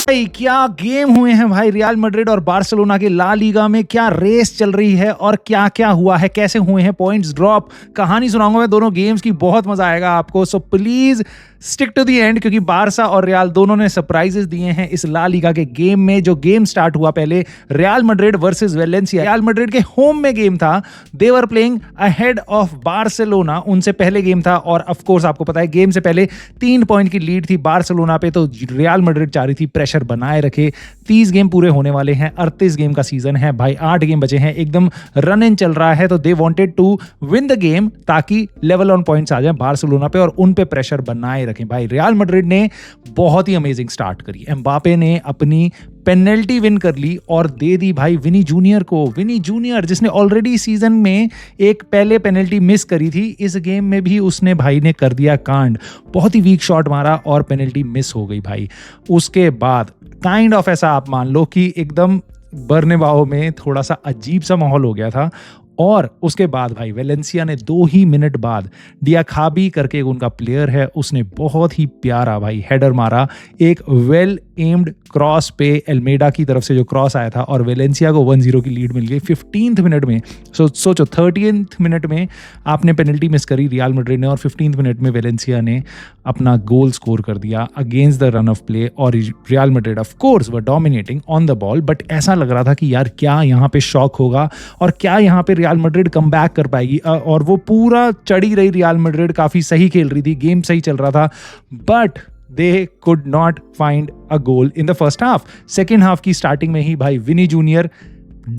भाई क्या गेम हुए हैं भाई रियल मैड्रिड और बार्सिलोना के ला लीगा में। क्या रेस चल रही है और क्या क्या हुआ है, कैसे हुए हैं पॉइंट्स ड्रॉप, कहानी सुनाऊंगा मैं दोनों गेम्स की। बहुत मजा आएगा आपको, so please stick to the end, क्योंकि बारसा और रियल दोनों ने सरप्राइजेस दिए हैं इस ला लीगा के गेम में। जो गेम स्टार्ट हुआ पहले Real Madrid versus Valencia, Real Madrid के होम में गेम था। They were playing ahead of Barcelona, उनसे पहले गेम था। और ऑफ कोर्स आपको पता है गेम से पहले 3 पॉइंट की लीड थी बार्सिलोना पे, तो रियल मैड्रिड चाह रही थी प्रेशर बनाए रखे। 30 गेम पूरे होने वाले हैं, 38 गेम का सीजन है भाई, 8 गेम बचे हैं, एकदम रन इन चल रहा है। तो they wanted to win the game ताकि लेवल ऑन पॉइंट्स आ जाए बार्सिलोना पे और उन पे प्रेशर बनाए रखें। भाई रियल मैड्रिड ने बहुत ही अमेजिंग स्टार्ट करी। एम्बापे ने अपनी पेनल्टी विन कर ली और दे दी भाई विनी जूनियर को। विनी जूनियर जिसने ऑलरेडी सीजन में एक पहले पेनल्टी मिस करी थी, इस गेम में भी उसने भाई ने कर दिया कांड। बहुत ही वीक शॉट मारा और पेनल्टी मिस हो गई भाई। उसके बाद काइंड ऑफ ऐसा आप मान लो कि एकदम बर्नेबाओ में थोड़ा सा अजीब सा माहौल हो गया था। और उसके बाद भाई वेलेंसिया ने 2 ही मिनट बाद डियाखाबी करके उनका प्लेयर है, उसने बहुत ही प्यारा भाई हेडर मारा, एक वेल एम्ड क्रॉस पे एल्मेडा की तरफ से जो क्रॉस आया था और वेलेंसिया को 1-0 की लीड मिल गई 15th मिनट में। सोचो 30th मिनट में आपने पेनल्टी मिस करी रियल मैड्रिड ने और 15th मिनट में वेलेंसिया ने अपना गोल स्कोर कर दिया against the run of play. और Real Madrid of course were dominating on the ball, but ऐसा लग रहा था कि यार क्या यहाँ पे शॉक होगा और क्या यहाँ पे रियल मैड्रिड कम बैक कर पाएगी। और वो पूरा चढ़ी रही रियल मैड्रिड, काफी सही खेल रही थी, गेम सही चल रहा था, but they could not find a goal in the first half. Second half की स्टार्टिंग में ही भाई विनी junior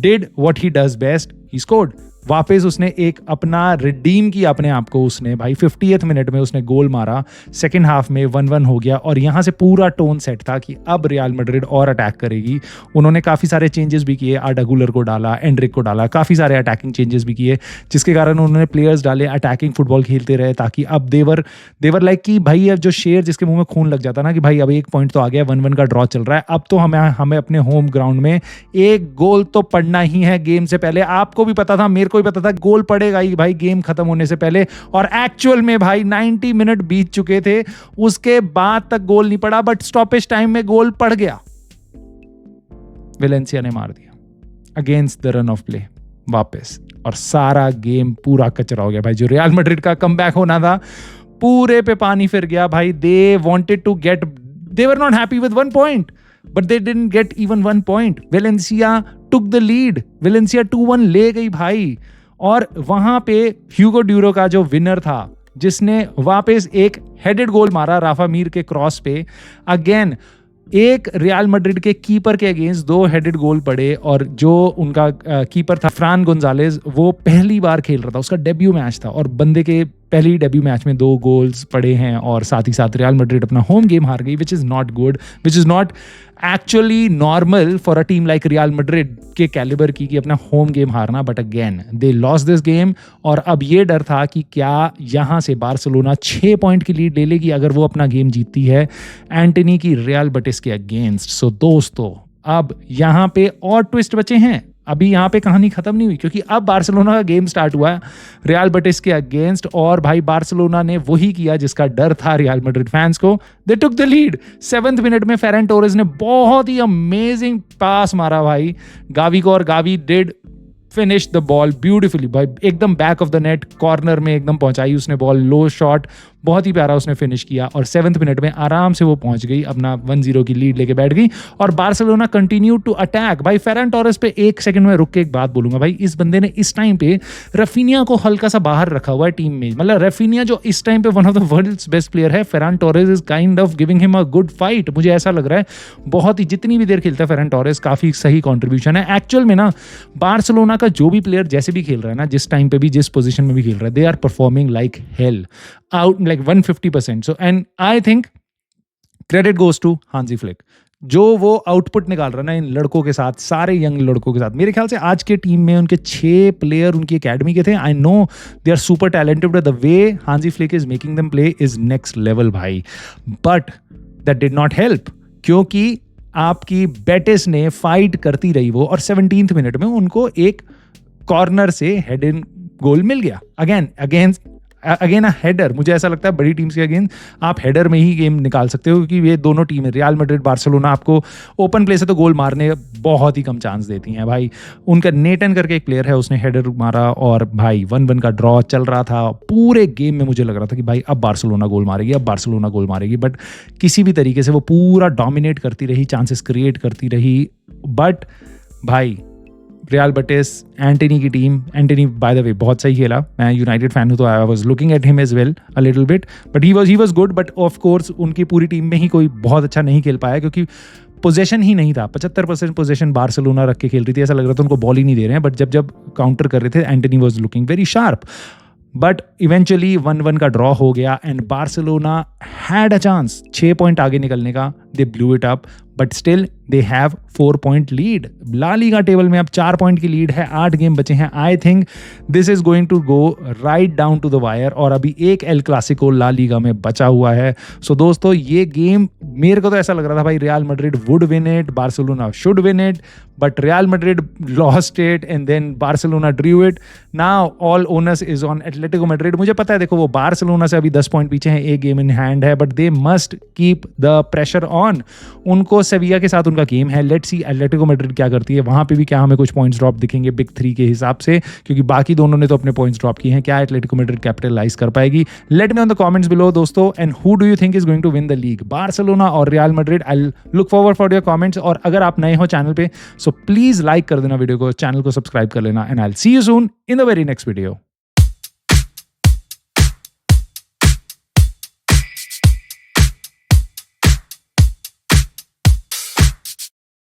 did what he does best, he scored. वापस उसने एक अपना रिडीम किया अपने आप को, उसने भाई 50th मिनट में उसने गोल मारा। सेकेंड हाफ में 1-1 हो गया और यहाँ से पूरा टोन सेट था कि अब रियल मैड्रिड और अटैक करेगी। उन्होंने काफ़ी सारे चेंजेस भी किए, आर्डा गुलर को डाला, एंड्रिक को डाला, काफ़ी सारे अटैकिंग चेंजेस भी किए, जिसके कारण उन्होंने प्लेयर्स डाले, अटैकिंग फुटबॉल खेलते रहे ताकि अब देवर लाइक कि भाई अब जो शेर जिसके मुंह में खून लग जाता ना कि भाई अब 1 पॉइंट तो आ गया, 1-1 का ड्रॉ चल रहा है, अब तो हमें अपने होम ग्राउंड में 1 गोल तो पड़ना ही है। गेम से पहले आपको भी पता था, मेरे को भी पता था गोल पड़ेगा ही भाई गेम खत्म होने से पहले। और एक्चुअल में भाई 90 मिनट बीत चुके थे, उसके बाद तक गोल नहीं पड़ा, बट स्टॉपेज टाइम में गोल पड़ गया। वेलेंसिया ने मार दिया against the run of play वापस, और सारा गेम पूरा कचरा हो गया भाई। जो रियल मैड्रिड का कमबैक होना था पूरे पे पानी फिर गया भाई। They were not happy with 1 point, but they didn't get even 1 point. Valencia took the lead. Valencia 2-1 ले गई भाई। और वहां पे ह्यूगो ड्यूरो का जो विनर था, जिसने वापस एक हेडेड गोल मारा राफा मीर के क्रॉस पे, अगेन एक रियल मैड्रिड के कीपर के अगेंस्ट 2 हेडेड गोल पड़े। और जो उनका कीपर था फ्रान गोंजालेज, वो पहली बार खेल रहा था, उसका डेब्यू मैच था और बंदे के पहली डेब्यू मैच में 2 गोल्स पड़े हैं। और साथ ही साथ रियल मैड्रिड अपना होम गेम हार गई, which is not good, which is not actually normal for a team like real Madrid के कैलिबर की कि अपना होम गेम हारना। But again they lost this game. और अब ये डर था कि क्या यहाँ से बार्सिलोना 6 पॉइंट की लीड ले लेगी अगर वो अपना गेम जीतती है एंटनी की रियल बेटिस के अगेंस्ट। सो दोस्तों अब यहाँ पे और ट्विस्ट बचे हैं, अभी यहाँ पे कहानी खत्म नहीं हुई, क्योंकि अब बार्सिलोना का गेम स्टार्ट हुआ है रियल बेटिस के अगेंस्ट। और भाई बार्सिलोना ने वही किया जिसका डर था रियल मैड्रिड फैंस को, they took the lead. 7th minute में फेरन टोरेस ने बहुत ही अमेजिंग पास मारा भाई गावी को, और Gavi did finish the ball beautifully भाई, एकदम back of the net corner में एकदम पहुंचाई उसने बॉल, लो शॉट, बहुत ही प्यारा उसने फिनिश किया। और 7th मिनट में आराम से वो पहुंच गई, अपना 1-0 की लीड लेके बैठ गई। और बार्सिलोना कंटिन्यू टू अटैक भाई। फेरन टोरेस पे 1 सेकंड में रुक के एक बात बोलूंगा भाई, इस बंदे ने इस टाइम पे रफीनिया को हल्का सा बाहर रखा हुआ है टीम में। मतलब रफीनिया जो इस टाइम पे one of the world's best player है, Ferran Torres is kind of giving him a good fight. मुझे ऐसा लग रहा है बहुत ही, जितनी भी देर खेलता है फेरन टोरेस काफी सही कॉन्ट्रीब्यूशन है। एक्चुअल में ना बार्सिलोना का जो भी प्लेयर जैसे भी खेल रहा है ना, जिस टाइम पे भी जिस पोजीशन में भी खेल रहा है, they are performing like hell, out like 150%। So and I think credit goes to Hansi Flick, जो वो आउटपुट निकाल रहा है ना इन लड़कों के साथ, सारे यंग लड़कों के साथ। मेरे ख्याल से आज के टीम में उनके 6 प्लेयर उनकी एकेडमी के थे। I know they are super talented, the way Hansi Flick is making them play is next level भाई। But that did not help, क्योंकि आपकी बेटिस ने फाइट करती रही वो, और 17th मिनट में उनको एक कॉर्नर से हेड इन गोल मिल गया again against again a header, मुझे ऐसा लगता है बड़ी टीम्स के अगेंस्ट आप हेडर में ही गेम निकाल सकते हो, क्योंकि ये दोनों टीमें रियल मैड्रिड बार्सिलोना आपको ओपन प्ले से तो गोल मारने बहुत ही कम चांस देती हैं भाई। उनका नेटन करके एक प्लेयर है, उसने हेडर मारा और भाई 1-1 का ड्रॉ चल रहा था। पूरे गेम में मुझे लग रहा था कि भाई अब बार्सिलोना गोल मारेगी, अब बार्सिलोना गोल मारेगी, बट किसी भी तरीके से वो पूरा डोमिनेट करती रही, चांसेस क्रिएट करती रही। बट भाई रियल बेटिस एंटनी की टीम, एंटनी बाय द वे बहुत सही खेला, मैं यूनाइटेड फैन हूँ तो I was looking at him as well a little bit, but he was good. But of course उनकी पूरी टीम में ही कोई बहुत अच्छा नहीं खेल पाया, क्योंकि पोजेशन ही नहीं था। 75% पोजेशन बार्सिलोना रख के खेल रही थी, ऐसा लग रहा था उनको बॉल ही नहीं दे रहे हैं, बट जब जब काउंटर कर रहे थे Antony was looking very sharp. But eventually 1-1 का ड्रॉ हो गया and Barcelona had a chance 6 point आगे निकलने का, they blew it up, but still they have 4 point lead. La Liga table में अब 4 पॉइंट की लीड है, 8 गेम बचे हैं। I think this is going to go right down to the wire, और अभी एक एल क्लासिको ला लीगा में बचा हुआ है। सो दोस्तों ये गेम मेरे को तो ऐसा लग रहा था भाई Real Madrid would win it, Barcelona should win it, but Real Madrid lost it and then Barcelona drew it. Now all onus is on Atletico Madrid. मुझे पता है, देखो वो बार्सिलोना से अभी 10 पॉइंट पीछे हैं, एक गेम इन हैंड है, but they must keep the pressure on. उनको सेविया के साथ उनका गेम है, लेट्स सी एटलेटिको मैड्रिड क्या करती है, वहां पे भी क्या हमें कुछ पॉइंट्स ड्रॉप दिखेंगे बिग 3 के हिसाब से, क्योंकि बाकी दोनों ने तो अपने पॉइंट्स ड्रॉप किए हैं। क्या एटलेटिको मैड्रिड कैपिटलाइज कर पाएगी? Let me on the comments below दोस्तों, and who do you think is going to win the league, Barcelona और Real Madrid? I look forward for your comments, और अगर आप नए हो चैनल पे सो प्लीज लाइक कर देना वीडियो को, चैनल को सब्सक्राइब कर लेना, and I will see you soon in the very next video.